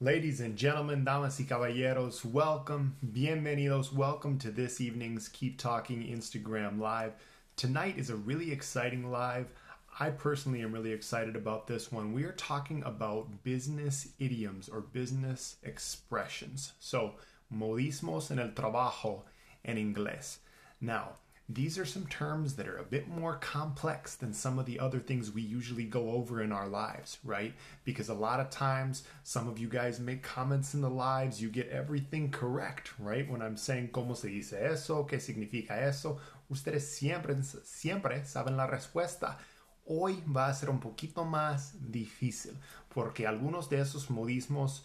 Ladies and gentlemen, damas y caballeros, welcome, bienvenidos, welcome to this evening's Keep Talking Instagram Live. Tonight is a really exciting live. I personally am really excited about this one. We are talking about business idioms or business expressions. So, modismos en el trabajo en inglés. Now, these are some terms that are a bit more complex than some of the other things we usually go over in our lives, right? Because a lot of times, some of you guys make comments in the lives, you get everything correct, right? When I'm saying cómo se dice eso, qué significa eso, ustedes siempre saben la respuesta. Hoy va a ser un poquito más difícil, porque algunos de esos modismos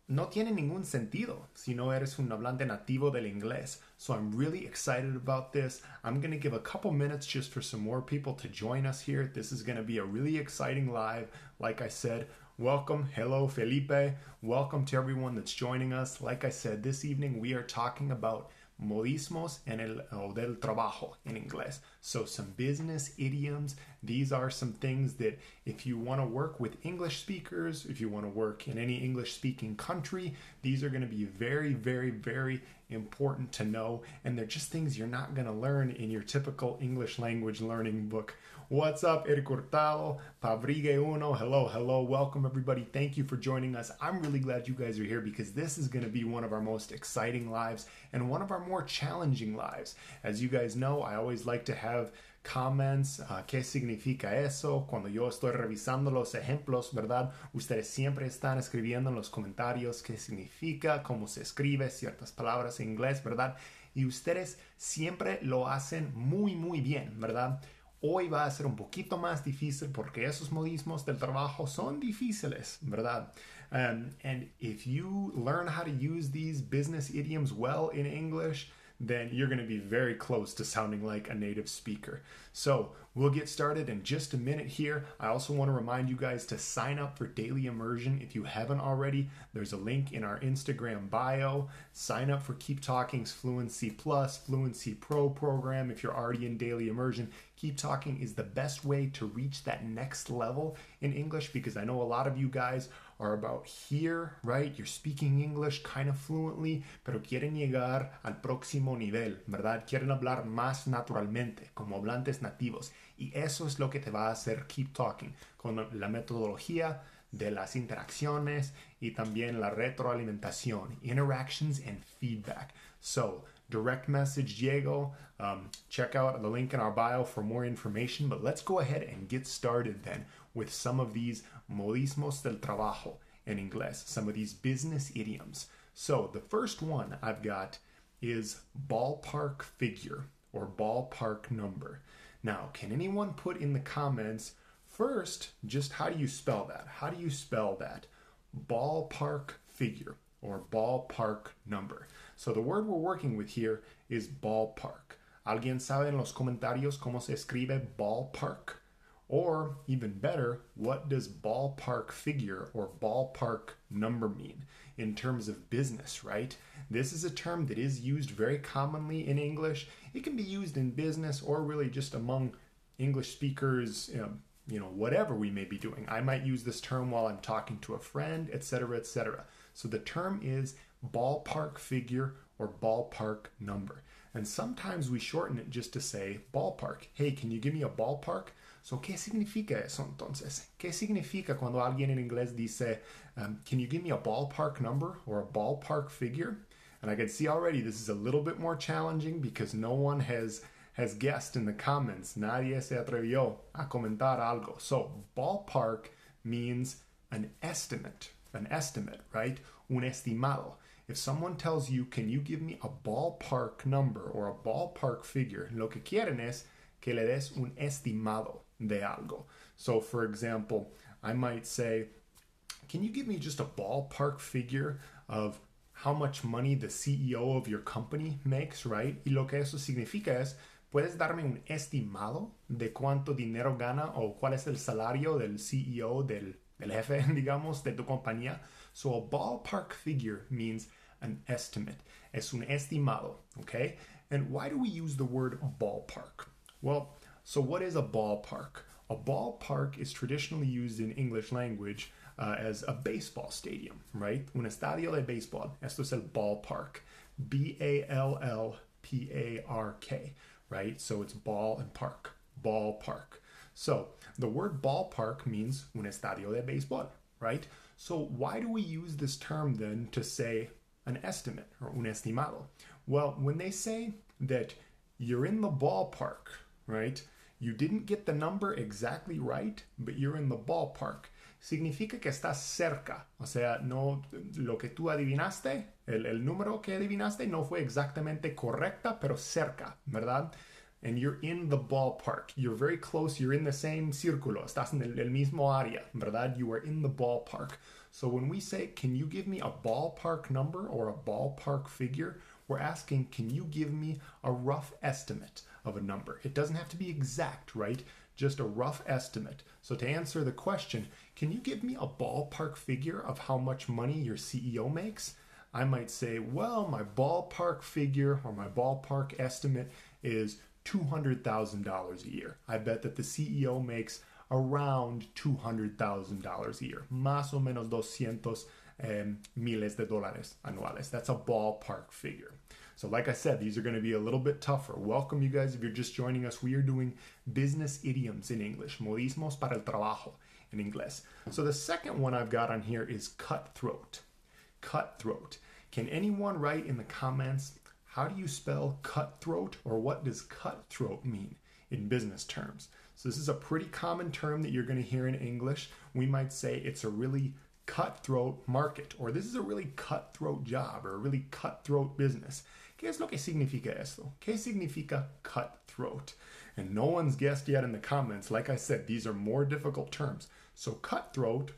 no tiene ningún sentido si no eres un hablante nativo del inglés. So I'm really excited about this. I'm going to give a couple minutes just for some more people to join us here. This is going to be a really exciting live. Like I said, welcome. Hello, Felipe. Welcome to everyone that's joining us. Like I said, this evening we are talking about modismos del trabajo in inglés. So some business idioms. These are some things that if you want to work with English speakers, if you want to work in any English speaking country, these are going to be very, very, very important to know. And they're just things you're not going to learn in your typical English language learning book. What's up, Eric Hurtado, Pabrigue Uno, hello, welcome everybody. Thank you for joining us. I'm really glad you guys are here because this is going to be one of our most exciting lives and one of our more challenging lives. As you guys know, I always like to have comments, qué significa eso, cuando yo estoy revisando los ejemplos, ¿verdad? Ustedes siempre están escribiendo en los comentarios qué significa, cómo se escribe ciertas palabras en inglés, ¿verdad? Y ustedes siempre lo hacen muy bien, ¿verdad? Hoy va a ser un poquito más difícil porque esos modismos del trabajo son difíciles, ¿verdad? And if you learn how to use these business idioms well in English, then you're going to be very close to sounding like a native speaker. So we'll get started in just a minute here. I also want to remind you guys to sign up for Daily Immersion if you haven't already. There's a link in our Instagram bio. Sign up for Keep Talking's Fluency Plus, Fluency Pro program if you're already in Daily Immersion. Keep Talking is the best way to reach that next level in English because I know a lot of you guys are about here, right? You're speaking English kind of fluently, pero quieren llegar al próximo nivel, ¿verdad? Quieren hablar más naturalmente, como hablantes nativos. Y eso es lo que te va a hacer Keep Talking, con la metodología de las interacciones y también la retroalimentación, interactions and feedback. So, direct message Diego. Check out the link in our bio for more information, but let's go ahead and get started then with some of these modismos del trabajo in inglés, some of these business idioms. So the first one I've got is ballpark figure or ballpark number. Now, can anyone put in the comments first just how do you spell that? How do you spell that? Ballpark figure or ballpark number. So the word we're working with here is ballpark. ¿Alguien sabe en los comentarios cómo se escribe ballpark? Or even better, what does ballpark figure or ballpark number mean in terms of business, right? This is a term that is used very commonly in English. It can be used in business or really just among English speakers, whatever we may be doing. I might use this term while I'm talking to a friend, etc., etc. So the term is ballpark figure or ballpark number. And sometimes we shorten it just to say ballpark. Hey, can you give me a ballpark? So, ¿qué significa eso entonces? ¿Qué significa cuando alguien en inglés dice, can you give me a ballpark number or a ballpark figure? And I can see already this is a little bit more challenging because no one has guessed in the comments. Nadie se atrevió a comentar algo. So, ballpark means an estimate, right? Un estimado. If someone tells you, can you give me a ballpark number or a ballpark figure, lo que quieren es que le des un estimado de algo. So, for example, I might say, can you give me just a ballpark figure of how much money the CEO of your company makes, right? Y lo que eso significa es, ¿puedes darme un estimado de cuánto dinero gana o cuál es el salario del CEO, del jefe, digamos, de tu compañía? So a ballpark figure means an estimate. Es un estimado, okay? And why do we use the word ballpark? Well, so what is a ballpark? A ballpark is traditionally used in English language as a baseball stadium, right? Un estadio de béisbol. Esto es el ballpark. B-A-L-L-P-A-R-K, right? So it's ball and park. Ballpark. So the word ballpark means un estadio de béisbol, right? So why do we use this term then to say an estimate or un estimado? Well, when they say that you're in the ballpark, right? You didn't get the number exactly right, but you're in the ballpark. Significa que estás cerca. O sea, no, lo que tú adivinaste, el número que adivinaste no fue exactamente correcta, pero cerca, ¿verdad? And you're in the ballpark. You're very close. You're in the same círculo. Estás en el mismo área, ¿verdad? You are in the ballpark. So when we say, can you give me a ballpark number or a ballpark figure? We're asking, can you give me a rough estimate of a number? It doesn't have to be exact, right? Just a rough estimate. So to answer the question, can you give me a ballpark figure of how much money your CEO makes? I might say, well, my ballpark figure or my ballpark estimate is $200,000 a year. I bet that the CEO makes around $200,000 a year. Más o menos 200 miles de dólares anuales. That's a ballpark figure. So like I said, these are going to be a little bit tougher. Welcome, you guys. If you're just joining us, we are doing business idioms in English. Modismos para el trabajo in inglés. So the second one I've got on here is cutthroat. Cutthroat. Can anyone write in the comments, how do you spell cutthroat, or what does cutthroat mean in business terms? So this is a pretty common term that you're going to hear in English. We might say it's a really cutthroat market, or this is a really cutthroat job, or a really cutthroat business. ¿Qué es lo que significa esto? ¿Qué significa cutthroat? And no one's guessed yet in the comments. Like I said, these are more difficult terms. So cutthroat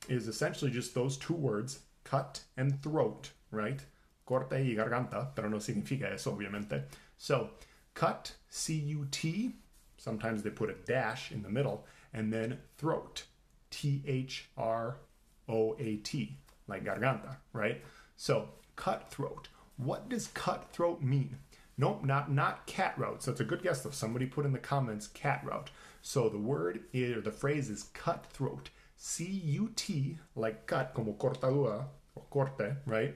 is essentially just those two words, cut and throat, right? Corte y garganta, pero no significa eso, obviamente. So cut, C-U-T, sometimes they put a dash in the middle, and then throat, T-H-R-O-A-T, like garganta, right? So cutthroat. What does cutthroat mean? Nope, not cat route. So it's a good guess though. Somebody put in the comments cat route. So the word is, or the phrase is cutthroat. C-U-T, like cut, como cortadura, or corte, right?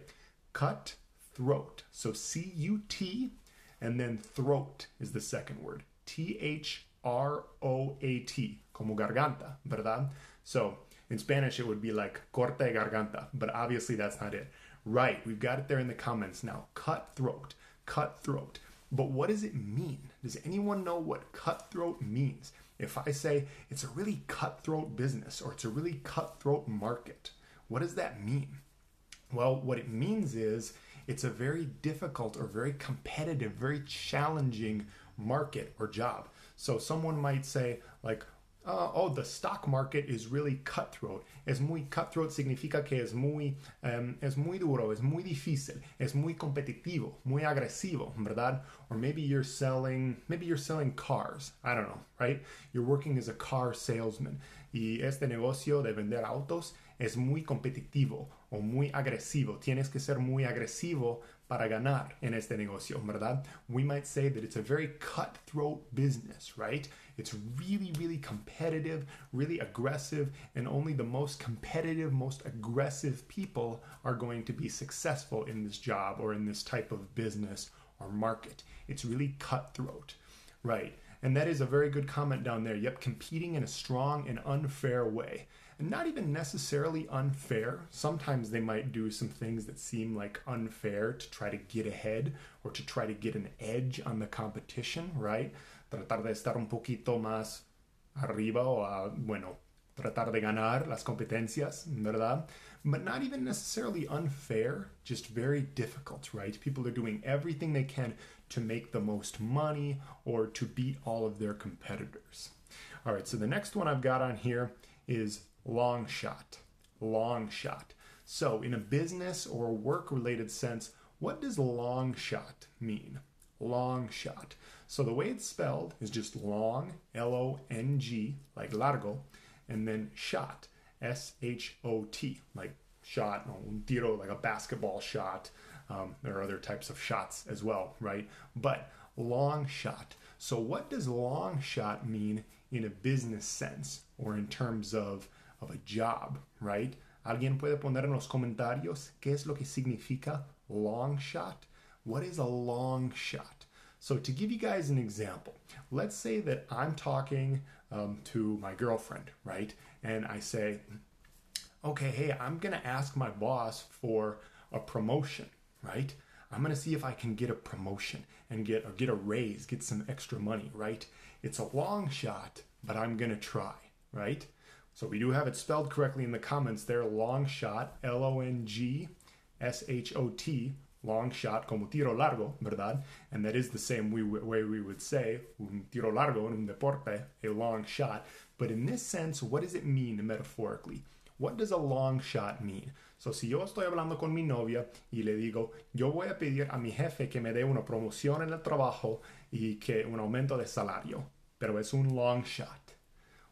Cut, throat. So C-U-T, and then throat is the second word. T-H-R-O-A-T, como garganta, ¿verdad? So in Spanish, it would be like corte garganta, but obviously that's not it. Right, we've got it there in the comments now. Cutthroat, cutthroat. But what does it mean? Does anyone know what cutthroat means? If I say it's a really cutthroat business or it's a really cutthroat market, what does that mean? Well, what it means is it's a very difficult or very competitive, very challenging market or job. So someone might say like, oh, the stock market is really cutthroat. Es muy cutthroat significa que es muy duro, es muy difícil, es muy competitivo, muy agresivo, ¿verdad? Or maybe you're selling cars. I don't know, right? You're working as a car salesman. Y este negocio de vender autos es muy competitivo o muy agresivo. Tienes que ser muy agresivo para ganar en este negocio, ¿verdad? We might say that it's a very cutthroat business, right? It's really, really competitive, really aggressive, and only the most competitive, most aggressive people are going to be successful in this job or in this type of business or market. It's really cutthroat, right? And that is a very good comment down there. Yep, competing in a strong and unfair way. And not even necessarily unfair. Sometimes they might do some things that seem like unfair to try to get ahead or to try to get an edge on the competition, right? Tratar de estar un poquito más arriba o, tratar de ganar las competencias, ¿verdad? But not even necessarily unfair, just very difficult, right? People are doing everything they can to make the most money or to beat all of their competitors. All right, so the next one I've got on here is long shot. Long shot. So in a business or work-related sense, what does long shot mean? Long shot. So the way it's spelled is just long, L-O-N-G, like largo, and then shot, S-H-O-T, like shot, un tiro, like a basketball shot. There are other types of shots as well, right? But long shot. So what does long shot mean in a business sense or in terms of a job, right? ¿Alguien puede poner en los comentarios qué es lo que significa long shot? What is a long shot? So to give you guys an example, let's say that I'm talking to my girlfriend, right? And I say, okay, hey, I'm going to ask my boss for a promotion, right? I'm going to see if I can get a promotion and get a raise, get some extra money, right? It's a long shot, but I'm going to try, right? So we do have it spelled correctly in the comments there, long shot, Longshot, long shot, como tiro largo, ¿verdad? And that is the same way we would say un tiro largo en un deporte, a long shot. But in this sense, what does it mean metaphorically? What does a long shot mean? So, si yo estoy hablando con mi novia y le digo, yo voy a pedir a mi jefe que me dé una promoción en el trabajo y que un aumento de salario, pero es un long shot.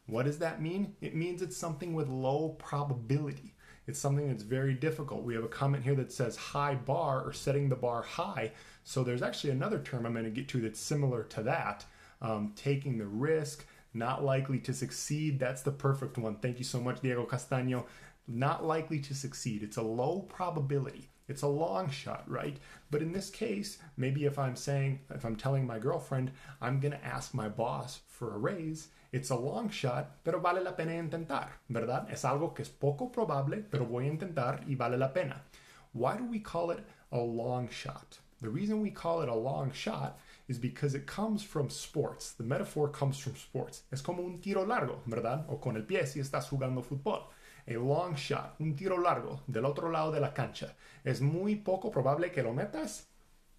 What does that mean? It means it's something with low probability. It's something that's very difficult. We have a comment here that says high bar or setting the bar high. So there's actually another term I'm going to get to that's similar to that. Taking the risk, not likely to succeed. That's the perfect one. Thank you so much, Diego Castaño. Not likely to succeed. It's a low probability. It's a long shot, right? But in this case, maybe if I'm telling my girlfriend, I'm going to ask my boss for a raise, it's a long shot, pero vale la pena intentar, ¿verdad? Es algo que es poco probable, pero voy a intentar y vale la pena. Why do we call it a long shot? The reason we call it a long shot is because it comes from sports. The metaphor comes from sports. Es como un tiro largo, ¿verdad? O con el pie si estás jugando fútbol. A long shot, un tiro largo del otro lado de la cancha. Es muy poco probable que lo metas,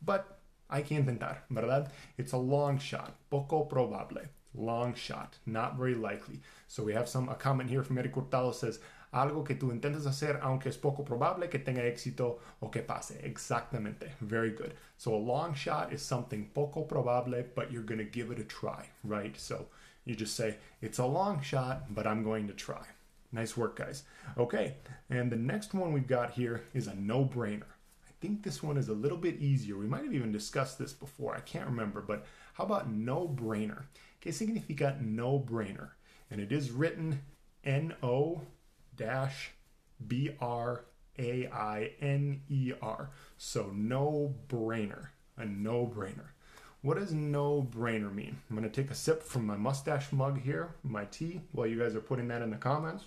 but hay que intentar, ¿verdad? It's a long shot, poco probable. Long shot, not very likely. So we have a comment here from Eric Hurtado says, algo que tú intentes hacer aunque es poco probable que tenga éxito o que pase. Exactamente. Very good. So a long shot is something poco probable, but you're going to give it a try, right? So you just say, it's a long shot, but I'm going to try. Nice work, guys. Okay, and the next one we've got here is a no-brainer. I think this one is a little bit easier. We might have even discussed this before. I can't remember, but how about no-brainer? ¿Qué significa no-brainer? And it is written N-O-B-R-A-I-N-E-R. So no-brainer, a no-brainer. What does no-brainer mean? I'm going to take a sip from my mustache mug here, my tea, while you guys are putting that in the comments.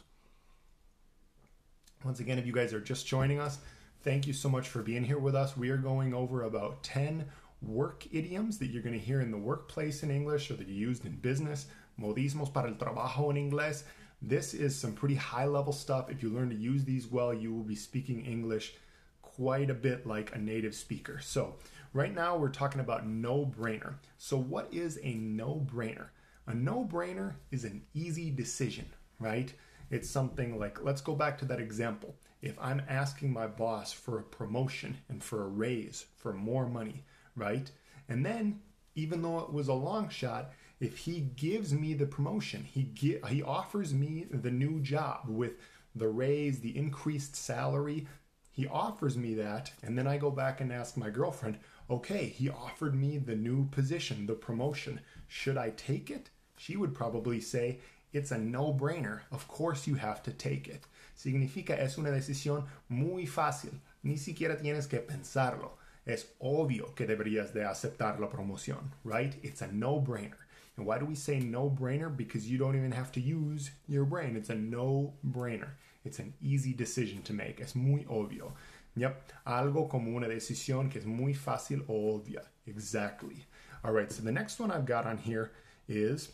Once again, if you guys are just joining us, thank you so much for being here with us. We are going over about 10 work idioms that you're going to hear in the workplace in English or that you used in business. Modismos para el trabajo en inglés. This is some pretty high-level stuff. If you learn to use these well, you will be speaking English quite a bit like a native speaker. So right now we're talking about no-brainer. So what is a no-brainer? A no-brainer is an easy decision, right? It's something like, let's go back to that example. If I'm asking my boss for a promotion and for a raise, for more money, right? And then, even though it was a long shot, if he gives me the promotion, he offers me the new job with the raise, the increased salary, he offers me that, and then I go back and ask my girlfriend, okay, he offered me the new position, the promotion. Should I take it? She would probably say, it's a no-brainer. Of course you have to take it. Significa es una decisión muy fácil. Ni siquiera tienes que pensarlo. Es obvio que deberías de aceptar la promoción, right? It's a no-brainer. And why do we say no-brainer? Because you don't even have to use your brain. It's a no-brainer. It's an easy decision to make. Es muy obvio. Yep, algo como una decisión que es muy fácil o obvia. Exactly. All right, so the next one I've got on here is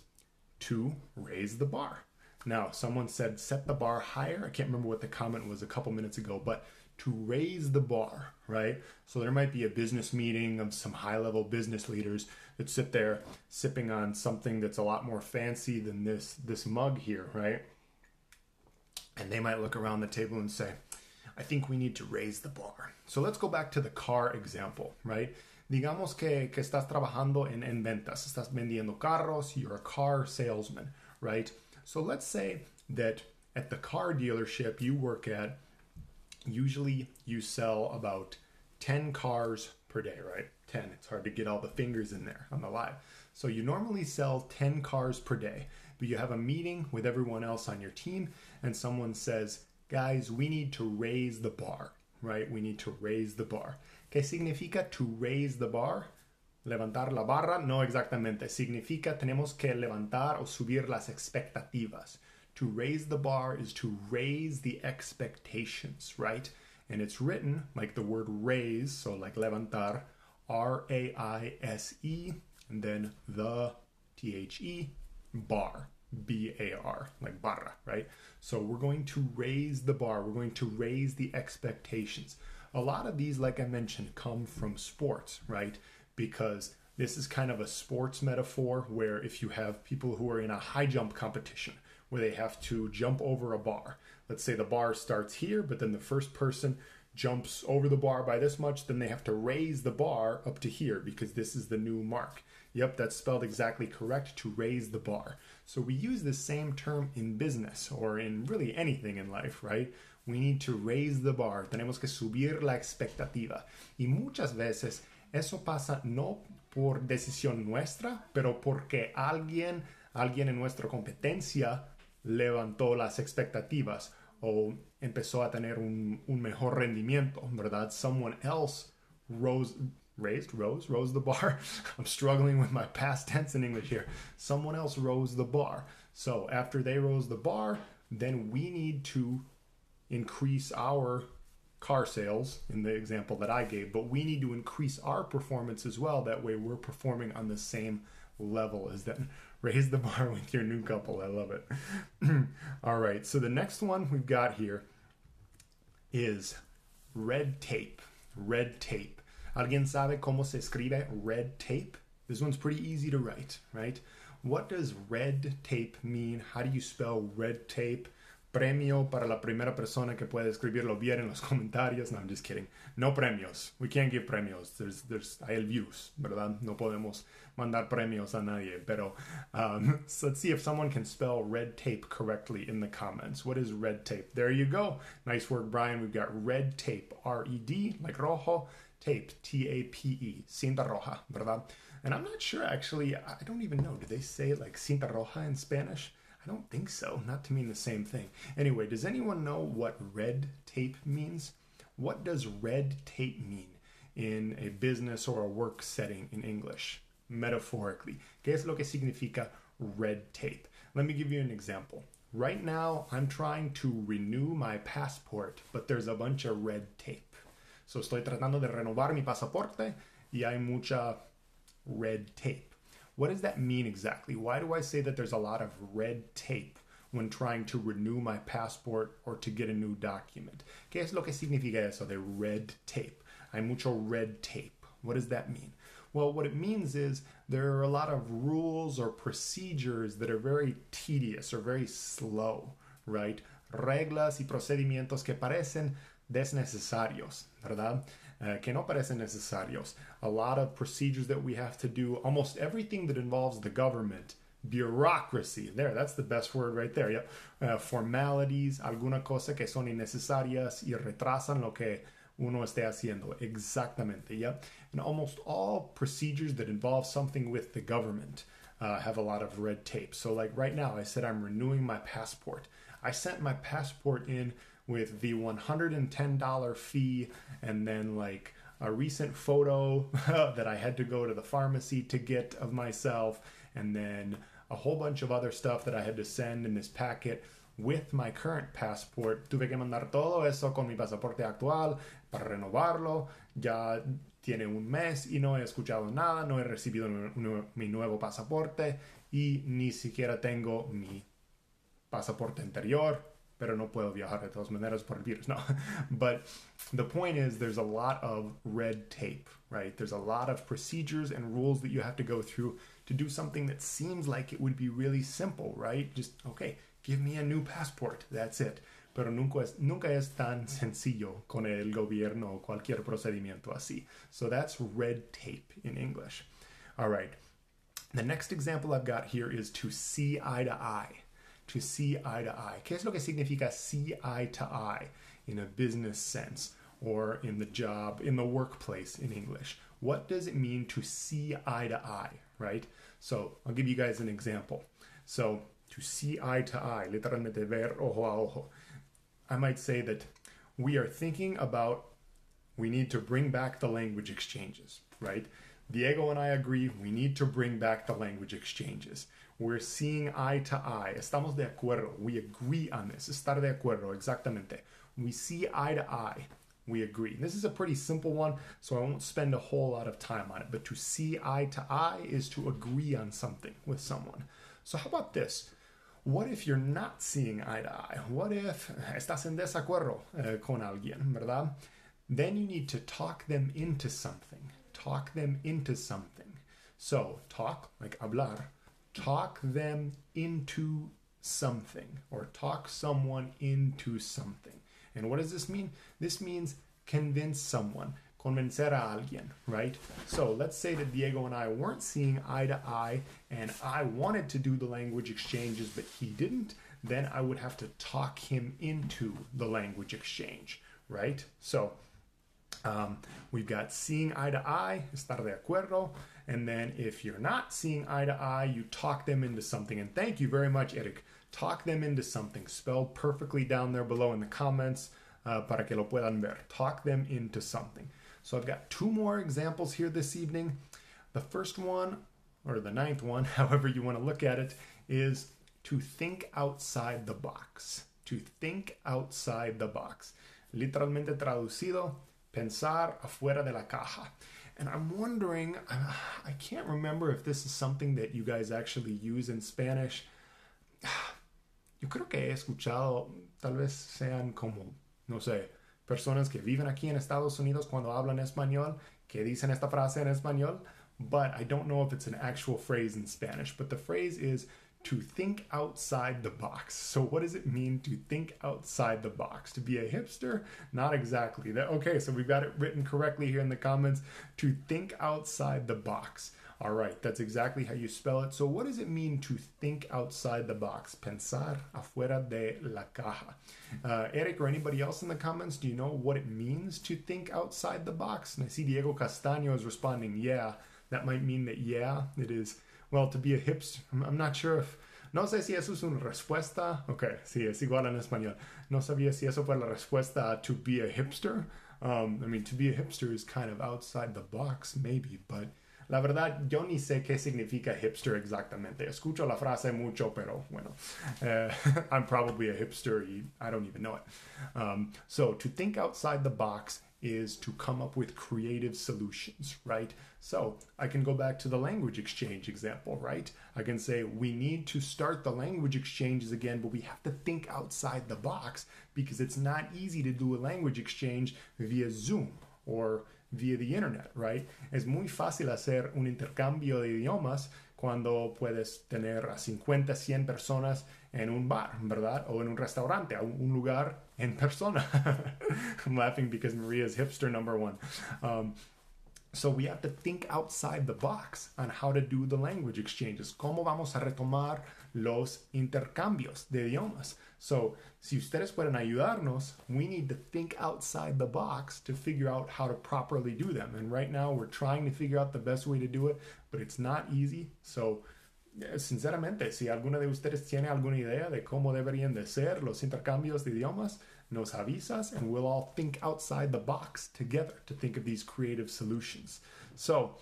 to raise the bar. Now, someone said set the bar higher. I can't remember what the comment was a couple minutes ago, but to raise the bar, right? So there might be a business meeting of some high-level business leaders that sit there sipping on something that's a lot more fancy than this mug here, right? And they might look around the table and say, I think we need to raise the bar. So let's go back to the car example, right? Digamos que estás trabajando en ventas. Estás vendiendo carros. You're a car salesman, right? So let's say that at the car dealership you work at, usually you sell about 10 cars per day, right? 10. It's hard to get all the fingers in there on the live. So you normally sell 10 cars per day, but you have a meeting with everyone else on your team and someone says, guys, we need to raise the bar, right? We need to raise the bar. ¿Qué significa to raise the bar? Levantar la barra, no exactamente. Significa tenemos que levantar o subir las expectativas. To raise the bar is to raise the expectations, right? And it's written like the word raise, so like levantar, R-A-I-S-E, and then the T-H-E, bar, B-A-R, like barra, right? So we're going to raise the bar. We're going to raise the expectations. A lot of these, like I mentioned, come from sports, right? Because this is kind of a sports metaphor where if you have people who are in a high jump competition where they have to jump over a bar. Let's say the bar starts here, but then the first person jumps over the bar by this much, then they have to raise the bar up to here because this is the new mark. Yep, that's spelled exactly correct, to raise the bar. So we use the same term in business or in really anything in life, right? We need to raise the bar. Tenemos que subir la expectativa. Y muchas veces eso pasa no por decisión nuestra, pero porque alguien en nuestra competencia levantó las expectativas o empezó a tener un mejor rendimiento, ¿verdad? Someone else rose the bar. I'm struggling with my past tense in English here. Someone else rose the bar. So after they rose the bar, then we need to increase our car sales in the example that I gave, but we need to increase our performance as well. That way we're performing on the same level as them. Raise the bar with your new couple. I love it. All right, so the next one we've got here is red tape. Red tape. ¿Alguien sabe cómo se escribe red tape? This one's pretty easy to write, right? What does red tape mean? How do you spell red tape? Premio para la primera persona que puede escribirlo bien en los comentarios. No, I'm just kidding. No premios. We can't give premios. Hay el virus, ¿verdad? No podemos mandar premios a nadie. Pero so let's see if someone can spell red tape correctly in the comments. What is red tape? There you go. Nice work, Brian. We've got red tape. R-E-D, like rojo. Tape, T-A-P-E. Cinta roja, ¿verdad? And I'm not sure, actually. I don't even know. Do they say like cinta roja in Spanish? I don't think so. Not to mean the same thing. Anyway, does anyone know what red tape means? What does red tape mean in a business or a work setting in English, metaphorically? ¿Qué es lo que significa red tape? Let me give you an example. Right now, I'm trying to renew my passport, but there's a bunch of red tape. So estoy tratando de renovar mi pasaporte y hay mucha red tape. What does that mean exactly? Why do I say that there's a lot of red tape when trying to renew my passport or to get a new document? ¿Qué es lo que significa eso de red tape? Hay mucho red tape. What does that mean? Well, what it means is there are a lot of rules or procedures that are very tedious or very slow, right? Reglas y procedimientos que parecen desnecesarios, ¿verdad? Que no parecen necesarios. A lot of procedures that we have to do, almost everything that involves the government, bureaucracy, there, that's the best word right there, yep. Formalities, alguna cosa que son innecesarias y retrasan lo que uno esté haciendo. Exactamente, yep. And almost all procedures that involve something with the government have a lot of red tape. So like right now, I said I'm renewing my passport. I sent my passport in with the $110 fee and then like a recent photo that I had to go to the pharmacy to get of myself, and then a whole bunch of other stuff that I had to send in this packet with my current passport. Tuve que mandar todo eso con mi pasaporte actual para renovarlo. Ya tiene un mes y no he escuchado nada, no he recibido mi nuevo pasaporte y ni siquiera tengo mi pasaporte anterior. Pero no puedo viajar de todas maneras por el virus. No. But the point is there's a lot of red tape, right? There's a lot of procedures and rules that you have to go through to do something that seems like it would be really simple, right? Just, okay, give me a new passport. That's it. Pero nunca es tan sencillo con el gobierno o cualquier procedimiento así. So that's red tape in English. All right. The next example I've got here is to see eye to eye. To see eye to eye. ¿Qué es lo que significa see eye to eye in a business sense or in the job, in the workplace in English? What does it mean to see eye to eye, right? So I'll give you guys an example. So to see eye to eye, literalmente ver ojo a ojo. I might say that we are thinking about, we need to bring back the language exchanges, right? Diego and I agree, we need to bring back the language exchanges. We're seeing eye to eye. Estamos de acuerdo. We agree on this. Estar de acuerdo, exactamente. We see eye to eye. We agree. This is a pretty simple one, so I won't spend a whole lot of time on it. But to see eye to eye is to agree on something with someone. So how about this? What if you're not seeing eye to eye? What if estás en desacuerdo con alguien, ¿verdad? Then you need to talk them into something. Talk them into something. So talk, like hablar, talk them into something, or talk someone into something. And what does this mean? This means convince someone, convencer a alguien, right? So let's say that Diego and I weren't seeing eye to eye, and I wanted to do the language exchanges, but he didn't. Then I would have to talk him into the language exchange, right? So we've got seeing eye to eye, estar de acuerdo. And then if you're not seeing eye to eye, you talk them into something. And thank you very much, Eric. Talk them into something. Spelled perfectly down there below in the comments para que lo puedan ver. Talk them into something. So I've got two more examples here this evening. The first one, or the ninth one, however you want to look at it, is to think outside the box. To think outside the box. Literalmente traducido, pensar afuera de la caja. And I'm wondering, I can't remember if this is something that you guys actually use in Spanish. Yo creo que he escuchado, tal vez sean como, no sé, personas que viven aquí en Estados Unidos cuando hablan español, que dicen esta frase en español, but I don't know if it's an actual phrase in Spanish. But the phrase is to think outside the box. So what does it mean to think outside the box? To be a hipster? Not exactly. Okay, so we've got it written correctly here in the comments. To think outside the box. All right, that's exactly how you spell it. So what does it mean to think outside the box? Pensar afuera de la caja. Eric or anybody else in the comments, do you know what it means to think outside the box? And I see Diego Castaño is responding, yeah. That might mean that, yeah, it is. Well, to be a hipster, I'm not sure if... No sé si eso es una respuesta. Okay, sí, es igual en español. No sabía si eso fue la respuesta a to be a hipster. I mean, to be a hipster is kind of outside the box, maybe, but la verdad, yo ni sé qué significa hipster exactamente. Escucho la frase mucho, pero bueno, I'm probably a hipster. I don't even know it. So to think outside the box is to come up with creative solutions, right? So I can go back to the language exchange example, right? I can say we need to start the language exchanges again, but we have to think outside the box because it's not easy to do a language exchange via Zoom or via the internet, right? Es muy fácil hacer un intercambio de idiomas cuando puedes tener a 50, 100 personas en un bar, ¿verdad? O en un restaurante, un lugar en persona. I'm laughing because Maria's hipster number one. So we have to think outside the box on how to do the language exchanges. ¿Cómo vamos a retomar los intercambios de idiomas? So, si ustedes pueden ayudarnos, we need to think outside the box to figure out how to properly do them. And right now, we're trying to figure out the best way to do it, but it's not easy. So, sinceramente, si alguno de ustedes tiene alguna idea de cómo deberían de ser los intercambios de idiomas, nos avisas and we'll all think outside the box together to think of these creative solutions. So,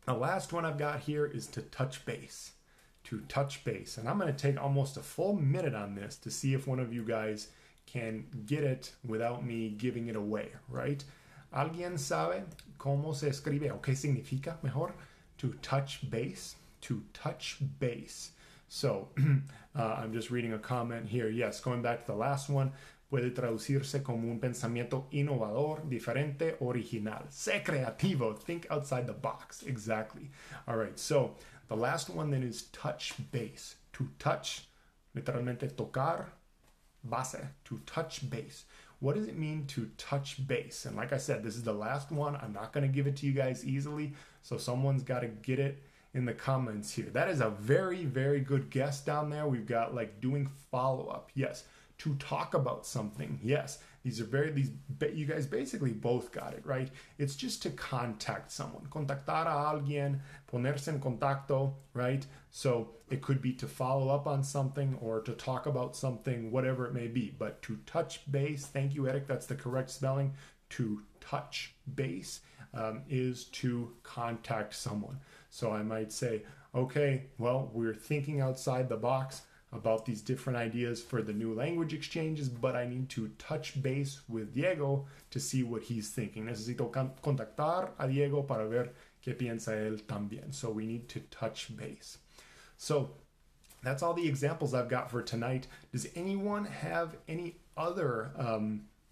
the last one I've got here is to touch base. To touch base. And I'm going to take almost a full minute on this to see if one of you guys can get it without me giving it away, right? ¿Alguien sabe cómo se escribe o qué significa mejor? To touch base. To touch base. So, I'm just reading a comment here. Yes, going back to the last one. Puede traducirse como un pensamiento innovador, diferente, original. Sé creativo. Think outside the box. Exactly. All right, so the last one then is touch base. To touch, literalmente tocar, base. To touch base. What does it mean to touch base? And like I said, this is the last one. I'm not going to give it to you guys easily, so someone's got to get it in the comments here. That is a very, very good guess down there. We've got like doing follow-up. Yes. To talk about something. Yes. You guys basically both got it, right? It's just to contact someone. Contactar a alguien, ponerse en contacto, right? So it could be to follow up on something or to talk about something, whatever it may be. But to touch base, thank you, Eric, that's the correct spelling. To touch base is to contact someone. So I might say, okay, well, we're thinking outside the box about these different ideas for the new language exchanges, but I need to touch base with Diego to see what he's thinking. Necesito contactar a Diego para ver qué piensa él también. So we need to touch base. So that's all the examples I've got for tonight. Does anyone have any other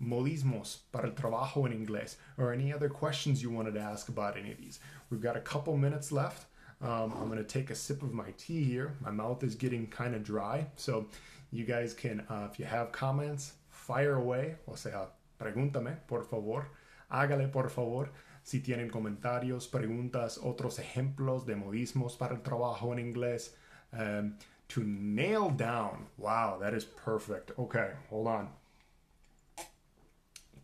modismos para el trabajo en inglés, or any other questions you wanted to ask about any of these? We've got a couple minutes left. I'm going to take a sip of my tea here. My mouth is getting kind of dry. So you guys can, if you have comments, fire away. O sea, pregúntame, por favor. Hágale, por favor. Si tienen comentarios, preguntas, otros ejemplos de modismos para el trabajo en inglés. To nail down. Wow, that is perfect. Okay, hold on.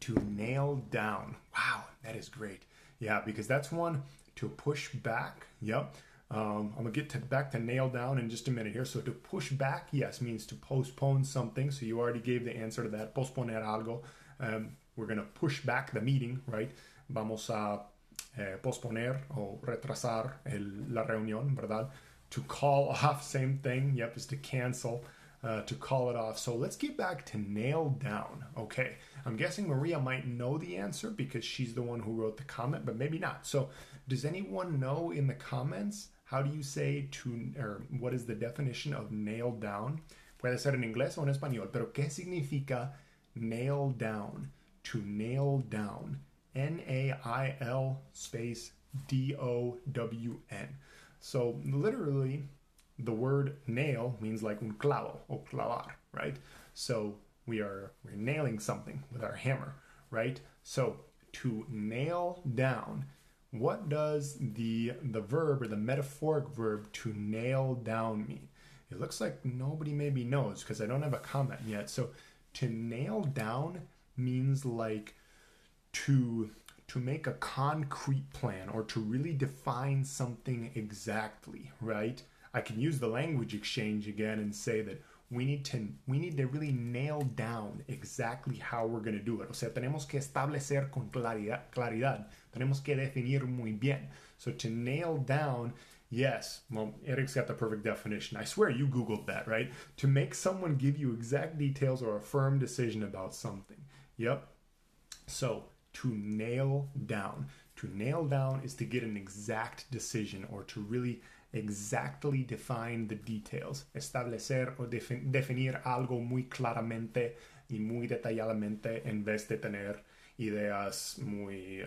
To nail down. Wow, that is great. Yeah, because that's one. To push back, yep. I'm going to get back to nail down in just a minute here. So to push back, yes, means to postpone something. So you already gave the answer to that. Posponer algo. We're going to push back the meeting, right? Vamos a posponer o retrasar la reunión, ¿verdad? To call off, same thing. Yep, is to cancel. To call it off. So let's get back to nail down. Okay, I'm guessing Maria might know the answer because she's the one who wrote the comment, but maybe not. So does anyone know in the comments, how do you say or what is the definition of nail down? Puede ser en inglés o en español, pero ¿qué significa nail down? To nail down. N-A-I-L space D-O-W-N. So literally, the word nail means like un clavo o clavar, right? So we're nailing something with our hammer, right? So to nail down, what does the verb or the metaphoric verb to nail down mean? It looks like nobody maybe knows because I don't have a comment yet. So to nail down means like to make a concrete plan or to really define something exactly, right? I can use the language exchange again and say that we need to really nail down exactly how we're going to do it. O sea, tenemos que establecer con claridad. Tenemos que definir muy bien. So to nail down, yes, well, Eric's got the perfect definition. I swear you Googled that, right? To make someone give you exact details or a firm decision about something. Yep. So to nail down. To nail down is to get an exact decision or to really exactly define the details. Establecer o definir algo muy claramente y muy detalladamente en vez de tener ideas muy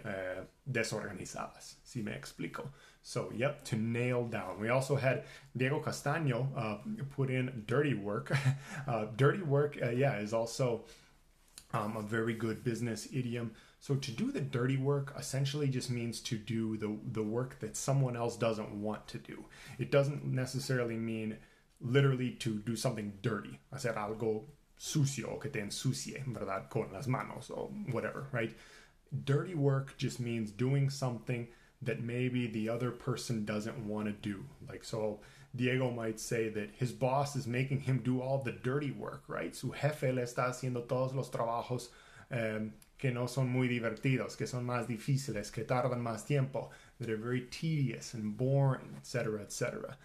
desorganizadas, si me explico. So, yep, to nail down. We also had Diego Castaño put in dirty work. Dirty work, is also a very good business idiom. So to do the dirty work essentially just means to do the work that someone else doesn't want to do. It doesn't necessarily mean literally to do something dirty. Hacer algo sucio, que te ensucie, ¿verdad? Con las manos or whatever, right? Dirty work just means doing something that maybe the other person doesn't want to do. Like, so Diego might say that his boss is making him do all the dirty work, right? Su jefe le está haciendo todos los trabajos que no son muy divertidos, que son más difíciles, que tardan más tiempo, that are very tedious and boring, etc., etc.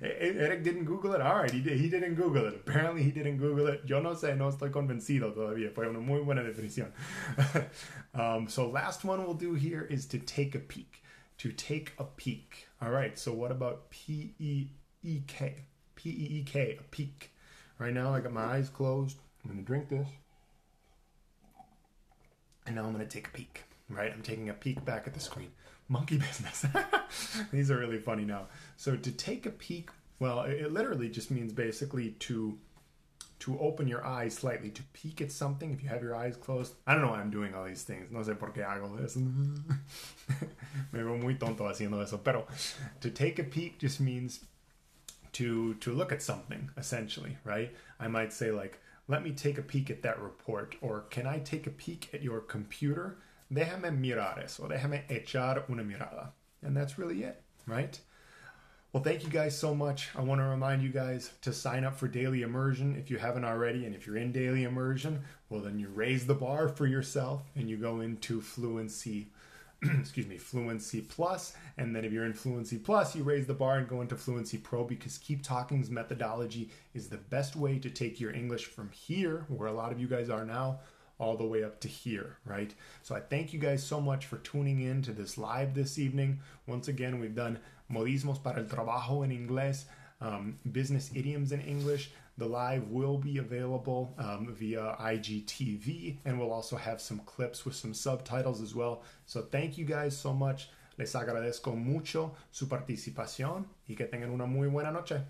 Eric didn't Google it? All right, he didn't Google it. Apparently he didn't Google it. Yo no sé, no estoy convencido todavía. Fue una muy buena definición. So last one we'll do here is to take a peek. To take a peek. All right, so what about P-E-E-K? P-E-E-K, a peek. Right now I got my eyes closed. I'm going to drink this. And now I'm going to take a peek, right? I'm taking a peek back at the screen. Monkey business. These are really funny now. So to take a peek, well, it literally just means basically to open your eyes slightly, to peek at something if you have your eyes closed. I don't know why I'm doing all these things. No sé por qué hago eso. Me veo muy tonto haciendo eso. Pero to take a peek just means to look at something, essentially, right? I might say like, let me take a peek at that report, or can I take a peek at your computer? Déjame mirar eso, déjame echar una mirada. And that's really it, right? Well, thank you guys so much. I want to remind you guys to sign up for Daily Immersion if you haven't already. And if you're in Daily Immersion, well, then you raise the bar for yourself and you go into Fluency, Fluency Plus. And then if you're in Fluency Plus, you raise the bar and go into Fluency Pro, because Keeptalking's methodology is the best way to take your English from here, where a lot of you guys are now, all the way up to here, right? So I thank you guys so much for tuning in to this live this evening. Once again, we've done modismos para el trabajo en inglés, business idioms in English. The live will be available via IGTV, and we'll also have some clips with some subtitles as well. So thank you guys so much. Les agradezco mucho su participación y que tengan una muy buena noche.